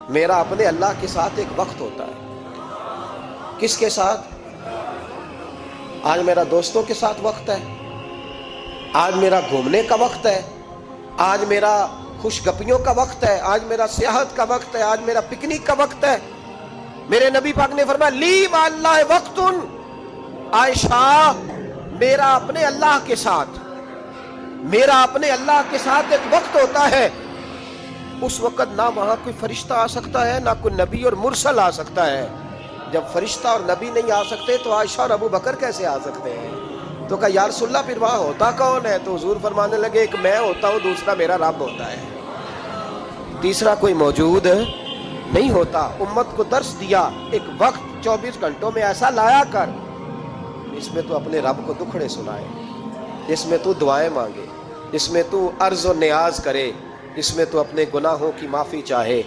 میرا اپنے اللہ کے ساتھ ایک وقت ہوتا ہے. کس کے ساتھ؟ آج میرا دوستوں کے ساتھ وقت ہے، آج میرا گھومنے کا وقت ہے، آج میرا خوش گپیوں کا وقت ہے، آج میرا سیاحت کا وقت ہے، آج میرا پکنک کا وقت ہے. میرے نبی پاک نے فرمایا لی مع اللہ وقت. عائشہ، میرا اپنے اللہ کے ساتھ، میرا اپنے اللہ کے ساتھ ایک وقت ہوتا ہے. اس وقت نہ وہاں کوئی فرشتہ آ سکتا ہے، نہ کوئی نبی اور مرسل آ سکتا ہے. جب فرشتہ اور نبی نہیں آ سکتے تو عائشہ اور ابو بکر کیسے آ سکتے ہیں؟ تو کہا یا رسول اللہ پھر وہاں ہوتا کون ہے؟ تو حضور فرمانے لگے ایک میں ہوتا ہوں، دوسرا میرا رب ہوتا ہے، تیسرا کوئی موجود نہیں ہوتا. امت کو درس دیا ایک وقت 24 گھنٹوں میں ایسا لایا کر اس میں تو اپنے رب کو دکھڑے سنائے، اس میں تو دعائیں مانگے، اس میں تو عرض و نیاز کرے، اس میں تو اپنے گناہوں کی معافی چاہے.